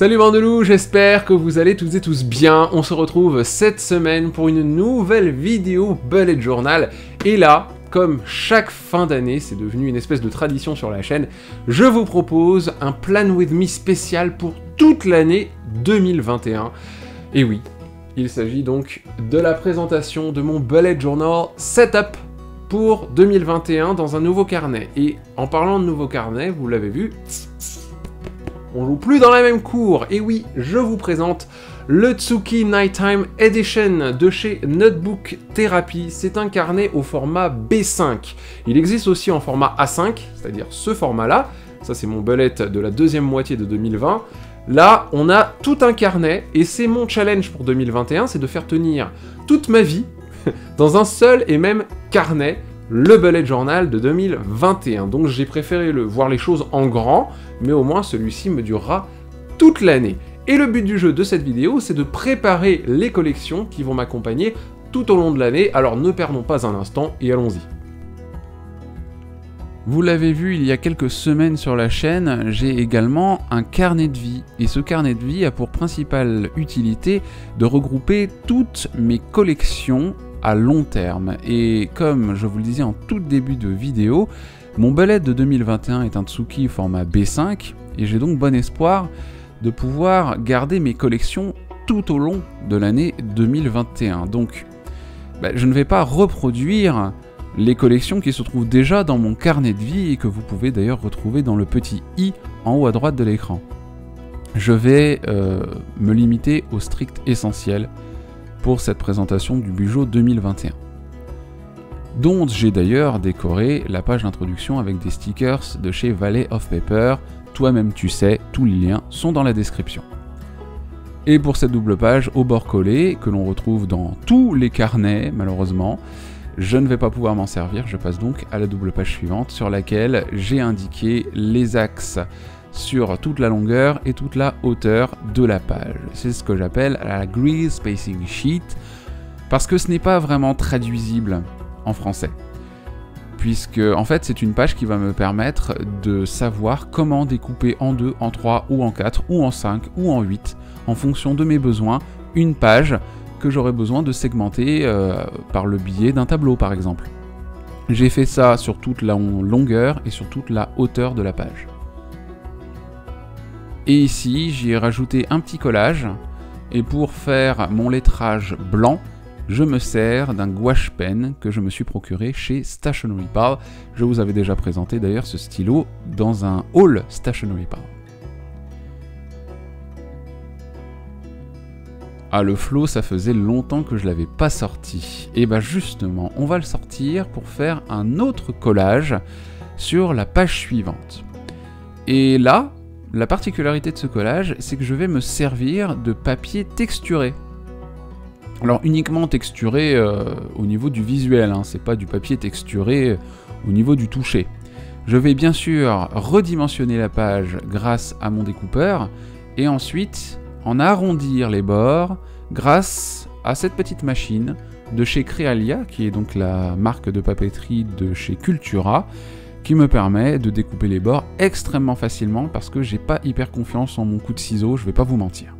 Salut Bandelou, j'espère que vous allez toutes et tous bien. On se retrouve cette semaine pour une nouvelle vidéo Bullet Journal. Et là, comme chaque fin d'année, c'est devenu une espèce de tradition sur la chaîne, je vous propose un Plan With Me spécial pour toute l'année 2021. Et oui, il s'agit donc de la présentation de mon Bullet Journal Setup pour 2021 dans un nouveau carnet. Et en parlant de nouveau carnet, vous l'avez vu, on joue plus dans la même cour. Et oui, je vous présente le Tsuki Nighttime Edition de chez Notebook Therapy. C'est un carnet au format B5. Il existe aussi en format A5, c'est-à-dire ce format-là. Ça, c'est mon bullet de la deuxième moitié de 2020. Là, on a tout un carnet, et c'est mon challenge pour 2021, c'est de faire tenir toute ma vie dans un seul et même carnet, le Bullet Journal de 2021. Donc j'ai préféré voir les choses en grand, mais au moins celui-ci me durera toute l'année. Et le but du jeu de cette vidéo, c'est de préparer les collections qui vont m'accompagner tout au long de l'année, alors ne perdons pas un instant et allons-y. Vous l'avez vu il y a quelques semaines sur la chaîne, j'ai également un carnet de vie. Et ce carnet de vie a pour principale utilité de regrouper toutes mes collections à long terme. Et comme je vous le disais en tout début de vidéo, mon bullet de 2021 est un Tsuki format B5, et j'ai donc bon espoir de pouvoir garder mes collections tout au long de l'année 2021. Donc, je ne vais pas reproduire les collections qui se trouvent déjà dans mon carnet de vie et que vous pouvez d'ailleurs retrouver dans le petit i en haut à droite de l'écran. Je vais me limiter au strict essentiel pour cette présentation du Bujo 2021, dont j'ai d'ailleurs décoré la page d'introduction avec des stickers de chez Valley of Paper. Toi-même tu sais, tous les liens sont dans la description. Et pour cette double page au bord collé, que l'on retrouve dans tous les carnets malheureusement, je ne vais pas pouvoir m'en servir, je passe donc à la double page suivante sur laquelle j'ai indiqué les axes sur toute la longueur et toute la hauteur de la page. C'est ce que j'appelle la Grid Spacing Sheet, parce que ce n'est pas vraiment traduisible en français. Puisque, en fait, c'est une page qui va me permettre de savoir comment découper en 2, en 3, ou en 4, ou en 5, ou en 8, en fonction de mes besoins, une page que j'aurais besoin de segmenter par le biais d'un tableau, par exemple. J'ai fait ça sur toute la longueur et sur toute la hauteur de la page. Et ici, j'y ai rajouté un petit collage, et pour faire mon lettrage blanc, je me sers d'un gouache pen que je me suis procuré chez Stationery Pal. Je vous avais déjà présenté d'ailleurs ce stylo dans un haul Stationery Pal. Ah, le flow, ça faisait longtemps que je l'avais pas sorti. Et bah justement, on va le sortir pour faire un autre collage sur la page suivante. Et là, la particularité de ce collage, c'est que je vais me servir de papier texturé. Alors uniquement texturé au niveau du visuel, hein, c'est pas du papier texturé au niveau du toucher. Je vais bien sûr redimensionner la page grâce à mon découpeur, et ensuite en arrondir les bords grâce à cette petite machine de chez Crealia, qui est donc la marque de papeterie de chez Cultura, qui me permet de découper les bords extrêmement facilement parce que j'ai pas hyper confiance en mon coup de ciseau, je vais pas vous mentir.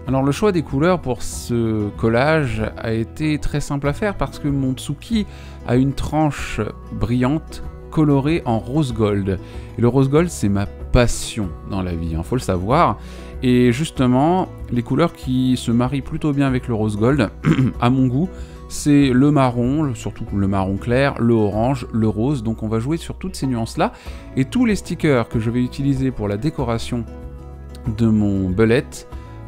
Alors le choix des couleurs pour ce collage a été très simple à faire parce que mon Tsuki a une tranche brillante colorée en rose gold. Et le rose gold, c'est ma passion dans la vie, faut le savoir. Et justement, les couleurs qui se marient plutôt bien avec le rose gold, à mon goût, c'est le marron, surtout le marron clair, le orange, le rose. Donc on va jouer sur toutes ces nuances-là. Et tous les stickers que je vais utiliser pour la décoration de mon bullet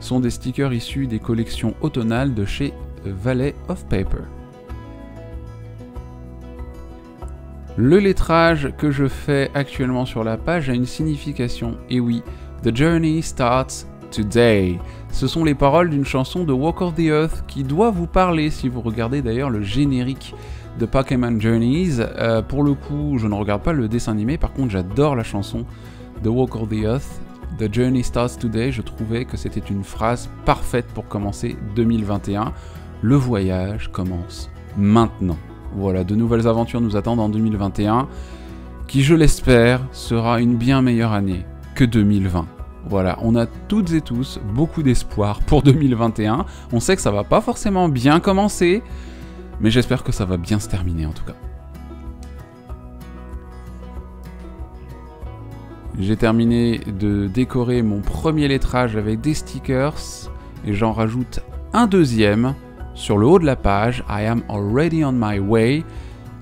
sont des stickers issus des collections automnales de chez Valley of Paper. Le lettrage que je fais actuellement sur la page a une signification, et oui, The Journey Starts Today. Ce sont les paroles d'une chanson de Walk of the Earth qui doit vous parler si vous regardez d'ailleurs le générique de Pokémon Journeys. Pour le coup, je ne regarde pas le dessin animé, par contre j'adore la chanson de Walk of the Earth The Journey Starts Today, je trouvais que c'était une phrase parfaite pour commencer 2021. Le voyage commence maintenant. Voilà, de nouvelles aventures nous attendent en 2021, qui, je l'espère, sera une bien meilleure année que 2020. Voilà, on a toutes et tous beaucoup d'espoir pour 2021. On sait que ça va pas forcément bien commencer, mais j'espère que ça va bien se terminer en tout cas. J'ai terminé de décorer mon premier lettrage avec des stickers et j'en rajoute un deuxième sur le haut de la page, I am already on my way,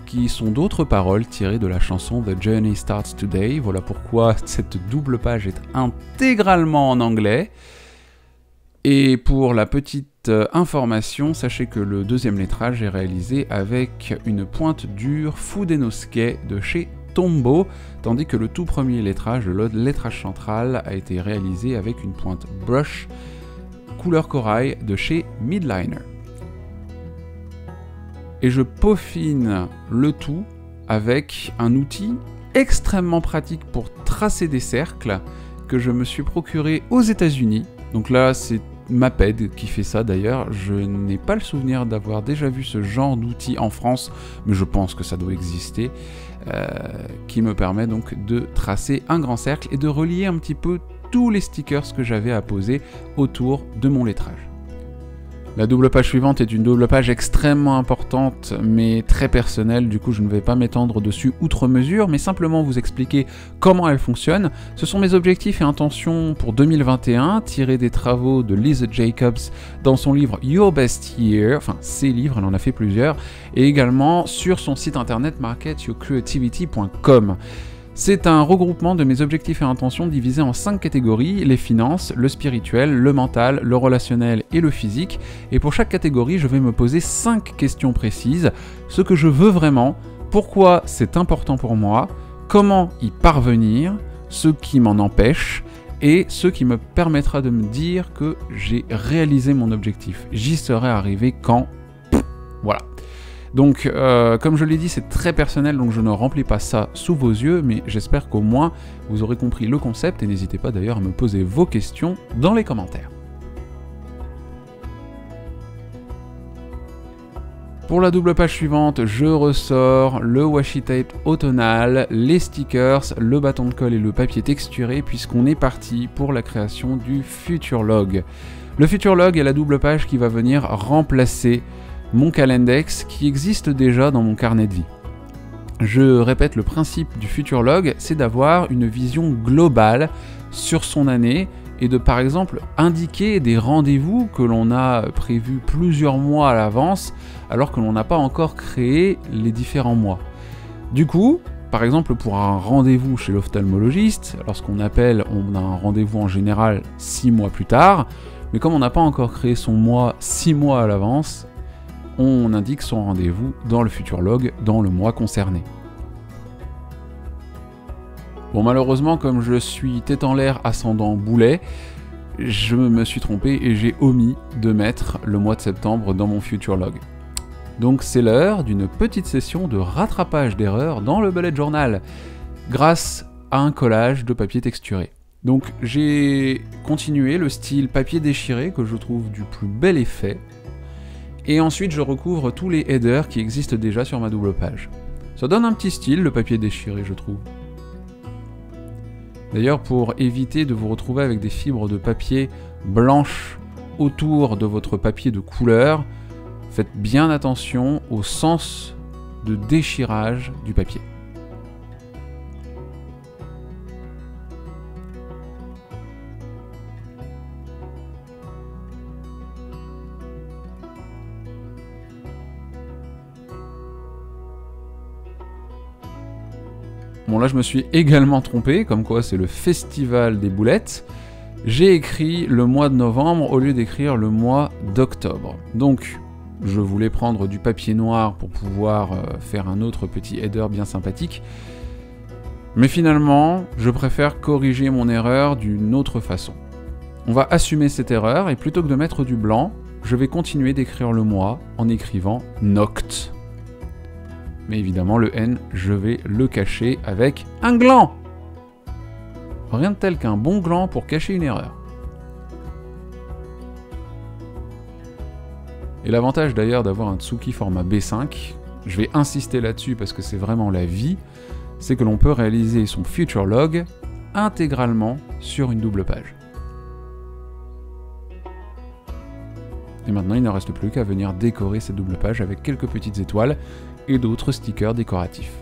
qui sont d'autres paroles tirées de la chanson The Journey Starts Today. Voilà pourquoi cette double page est intégralement en anglais. Et pour la petite information, sachez que le deuxième lettrage est réalisé avec une pointe dure Fudenosuke de chez Tombow, tandis que le tout premier lettrage, le lettrage central, a été réalisé avec une pointe brush couleur corail de chez Midliner. Et je peaufine le tout avec un outil extrêmement pratique pour tracer des cercles que je me suis procuré aux États-Unis. Donc là, c'est Maped qui fait ça d'ailleurs. Je n'ai pas le souvenir d'avoir déjà vu ce genre d'outil en France, mais je pense que ça doit exister, qui me permet donc de tracer un grand cercle et de relier un petit peu tous les stickers que j'avais à poser autour de mon lettrage. La double page suivante est une double page extrêmement importante mais très personnelle, du coup je ne vais pas m'étendre dessus outre mesure, mais simplement vous expliquer comment elle fonctionne. Ce sont mes objectifs et intentions pour 2021, tirés des travaux de Liz Jacobs dans son livre Your Best Year, enfin ses livres, elle en a fait plusieurs, et également sur son site internet marketyourcreativity.com. C'est un regroupement de mes objectifs et intentions divisés en 5 catégories, les finances, le spirituel, le mental, le relationnel et le physique. Et pour chaque catégorie, je vais me poser 5 questions précises. Ce que je veux vraiment, pourquoi c'est important pour moi, comment y parvenir, ce qui m'en empêche et ce qui me permettra de me dire que j'ai réalisé mon objectif. J'y serai arrivé quand... Voilà. Donc, comme je l'ai dit, c'est très personnel, donc je ne remplis pas ça sous vos yeux, mais j'espère qu'au moins vous aurez compris le concept, et n'hésitez pas d'ailleurs à me poser vos questions dans les commentaires. Pour la double page suivante, je ressors le washi tape automnal, les stickers, le bâton de colle et le papier texturé, puisqu'on est parti pour la création du Future Log. Le Future Log est la double page qui va venir remplacer mon Calendex qui existe déjà dans mon carnet de vie. Je répète, le principe du Future Log, c'est d'avoir une vision globale sur son année et de par exemple indiquer des rendez-vous que l'on a prévus plusieurs mois à l'avance alors que l'on n'a pas encore créé les différents mois. Du coup, par exemple pour un rendez-vous chez l'ophtalmologiste, lorsqu'on appelle, on a un rendez-vous en général 6 mois plus tard, mais comme on n'a pas encore créé son mois 6 mois à l'avance, on indique son rendez-vous dans le Future Log dans le mois concerné. Bon, malheureusement, comme je suis tête en l'air ascendant boulet, je me suis trompé et j'ai omis de mettre le mois de septembre dans mon Future Log. Donc c'est l'heure d'une petite session de rattrapage d'erreurs dans le bullet journal, grâce à un collage de papier texturé. Donc j'ai continué le style papier déchiré que je trouve du plus bel effet, et ensuite je recouvre tous les headers qui existent déjà sur ma double page. Ça donne un petit style, le papier déchiré, je trouve. D'ailleurs, pour éviter de vous retrouver avec des fibres de papier blanches autour de votre papier de couleur, faites bien attention au sens de déchirage du papier. Bon, là je me suis également trompé, comme quoi c'est le festival des boulettes. J'ai écrit le mois de novembre au lieu d'écrire le mois d'octobre. Donc je voulais prendre du papier noir pour pouvoir faire un autre petit header bien sympathique. Mais finalement, je préfère corriger mon erreur d'une autre façon. On va assumer cette erreur et plutôt que de mettre du blanc, je vais continuer d'écrire le mois en écrivant Noct. Mais évidemment, le N, je vais le cacher avec un gland. rien de tel qu'un bon gland pour cacher une erreur. Et l'avantage d'ailleurs d'avoir un Tsuki format B5, je vais insister là-dessus parce que c'est vraiment la vie, c'est que l'on peut réaliser son future log intégralement sur une double page. Et maintenant, il ne reste plus qu'à venir décorer cette double page avec quelques petites étoiles et d'autres stickers décoratifs.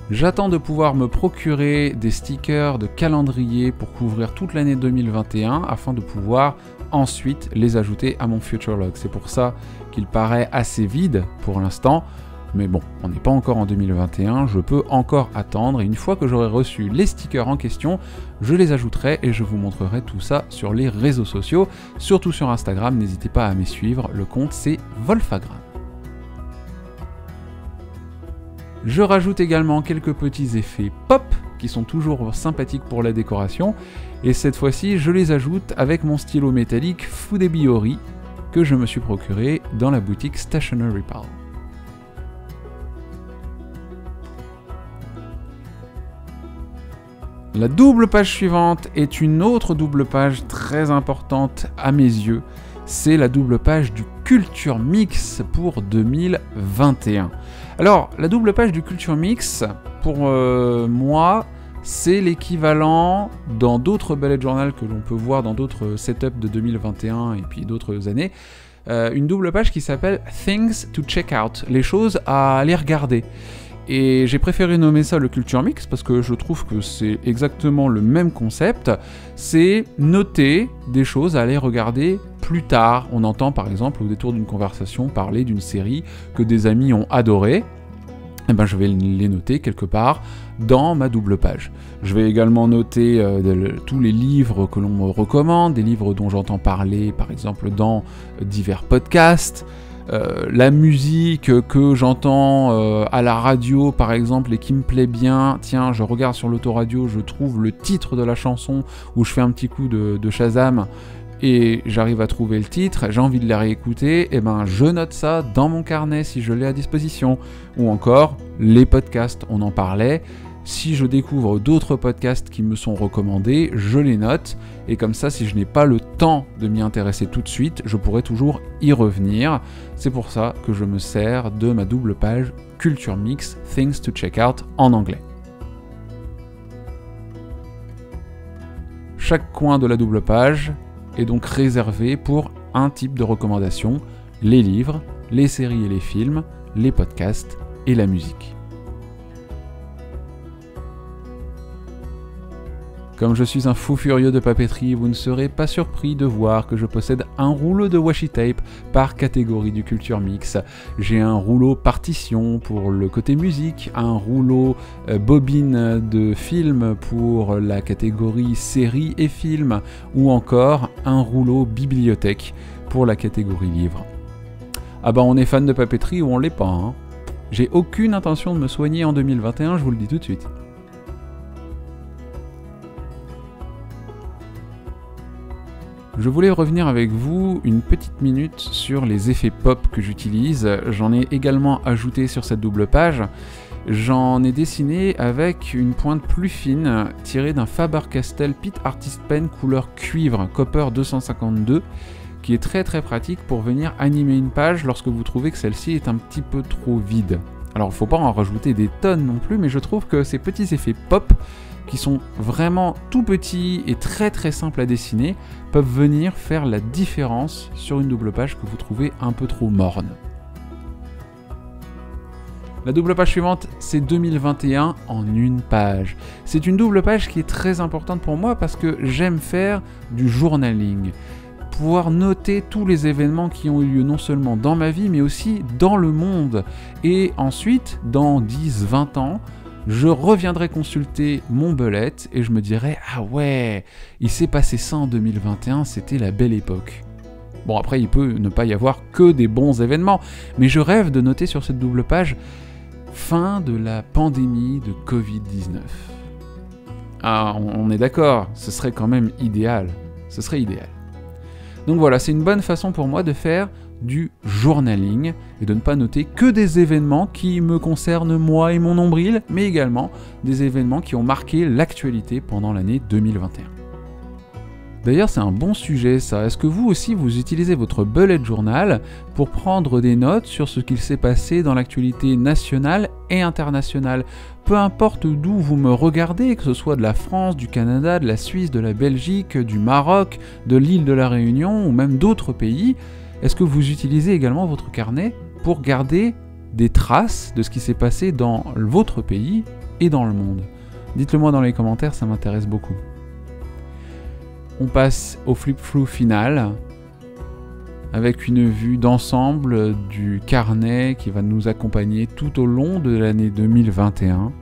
J'attends de pouvoir me procurer des stickers de calendrier pour couvrir toute l'année 2021 afin de pouvoir ensuite les ajouter à mon future log. C'est pour ça qu'il paraît assez vide pour l'instant, mais bon, on n'est pas encore en 2021, je peux encore attendre et une fois que j'aurai reçu les stickers en question, je les ajouterai et je vous montrerai tout ça sur les réseaux sociaux, surtout sur Instagram, n'hésitez pas à m'y suivre, le compte c'est Wolfagram. Je rajoute également quelques petits effets pop qui sont toujours sympathiques pour la décoration et cette fois-ci je les ajoute avec mon stylo métallique Fudebi Ori que je me suis procuré dans la boutique Stationery Pal. La double page suivante est une autre double page très importante à mes yeux, c'est la double page du Culture Mix pour 2021. Alors, la double page du Culture Mix, pour moi, c'est l'équivalent dans d'autres bullet journal que l'on peut voir dans d'autres setups de 2021 et puis d'autres années, une double page qui s'appelle Things to Check Out, les choses à aller regarder. Et j'ai préféré nommer ça le Culture Mix parce que je trouve que c'est exactement le même concept, c'est noter des choses à aller regarder plus tard. On entend par exemple au détour d'une conversation parler d'une série que des amis ont adorée, et ben je vais les noter quelque part dans ma double page. Je vais également noter tous les livres que l'on me recommande, des livres dont j'entends parler par exemple dans divers podcasts, la musique que j'entends à la radio par exemple et qui me plaît bien, tiens je regarde sur l'autoradio, je trouve le titre de la chanson ou je fais un petit coup de Shazam et j'arrive à trouver le titre, j'ai envie de la réécouter, et ben je note ça dans mon carnet si je l'ai à disposition. Ou encore les podcasts, on en parlait, si je découvre d'autres podcasts qui me sont recommandés, je les note, et comme ça, si je n'ai pas le temps de m'y intéresser tout de suite, je pourrai toujours y revenir. C'est pour ça que je me sers de ma double page Culture Mix, Things to Check Out en anglais. Chaque coin de la double page est donc réservé pour un type de recommandation, les livres, les séries et les films, les podcasts et la musique. Comme je suis un fou furieux de papeterie, vous ne serez pas surpris de voir que je possède un rouleau de washi tape par catégorie du Culture Mix. J'ai un rouleau partition pour le côté musique, un rouleau bobine de film pour la catégorie série et film, ou encore un rouleau bibliothèque pour la catégorie livre. Ah bah on est fan de papeterie ou on l'est pas, hein. J'ai aucune intention de me soigner en 2021, je vous le dis tout de suite. Je voulais revenir avec vous une petite minute sur les effets pop que j'utilise. J'en ai également ajouté sur cette double page. J'en ai dessiné avec une pointe plus fine tirée d'un Faber-Castell Pitt Artist Pen couleur cuivre Copper 252 qui est très très pratique pour venir animer une page lorsque vous trouvez que celle-ci est un petit peu trop vide. Alors il ne faut pas en rajouter des tonnes non plus, mais je trouve que ces petits effets pop qui sont vraiment tout petits et très très simples à dessiner, peuvent venir faire la différence sur une double page que vous trouvez un peu trop morne. La double page suivante, c'est 2021 en une page. C'est une double page qui est très importante pour moi parce que j'aime faire du journaling. Pouvoir noter tous les événements qui ont eu lieu non seulement dans ma vie, mais aussi dans le monde. Et ensuite, dans 10-20 ans, je reviendrai consulter mon bullet et je me dirai « Ah ouais, il s'est passé ça en 2021, c'était la belle époque ». Bon après, il peut ne pas y avoir que des bons événements, mais je rêve de noter sur cette double page « Fin de la pandémie de Covid-19 ». Ah, on est d'accord, ce serait quand même idéal. Ce serait idéal. Donc voilà, c'est une bonne façon pour moi de faire du journaling et de ne pas noter que des événements qui me concernent moi et mon nombril, mais également des événements qui ont marqué l'actualité pendant l'année 2021. D'ailleurs, c'est un bon sujet ça. Est-ce que vous aussi vous utilisez votre bullet journal pour prendre des notes sur ce qu'il s'est passé dans l'actualité nationale et internationale? Peu importe d'où vous me regardez, que ce soit de la France, du Canada, de la Suisse, de la Belgique, du Maroc, de l'île de la Réunion ou même d'autres pays, est-ce que vous utilisez également votre carnet pour garder des traces de ce qui s'est passé dans votre pays et dans le monde? Dites-le moi dans les commentaires, ça m'intéresse beaucoup. On passe au flip-through final avec une vue d'ensemble du carnet qui va nous accompagner tout au long de l'année 2021.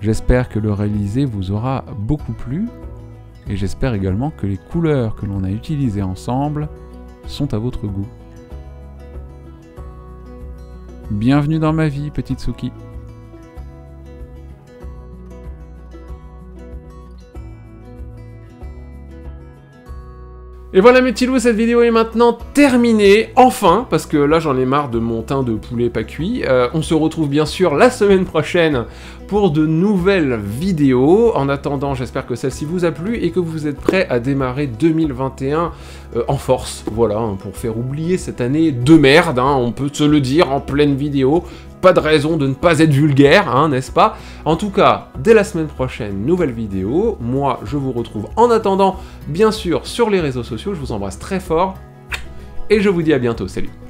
J'espère que le réalisé vous aura beaucoup plu et j'espère également que les couleurs que l'on a utilisées ensemble sont à votre goût. Bienvenue dans ma vie, petite Suki. Et voilà mes petits loups, cette vidéo est maintenant terminée, enfin, parce que là j'en ai marre de mon teint de poulet pas cuit. On se retrouve bien sûr la semaine prochaine pour de nouvelles vidéos. En attendant, j'espère que celle-ci vous a plu et que vous êtes prêts à démarrer 2021 en force, voilà, pour faire oublier cette année de merde, on peut se le dire en pleine vidéo. Pas de raison de ne pas être vulgaire, n'est-ce pas? En tout cas, dès la semaine prochaine, nouvelle vidéo. Moi, je vous retrouve en attendant, bien sûr, sur les réseaux sociaux. Je vous embrasse très fort et je vous dis à bientôt. Salut!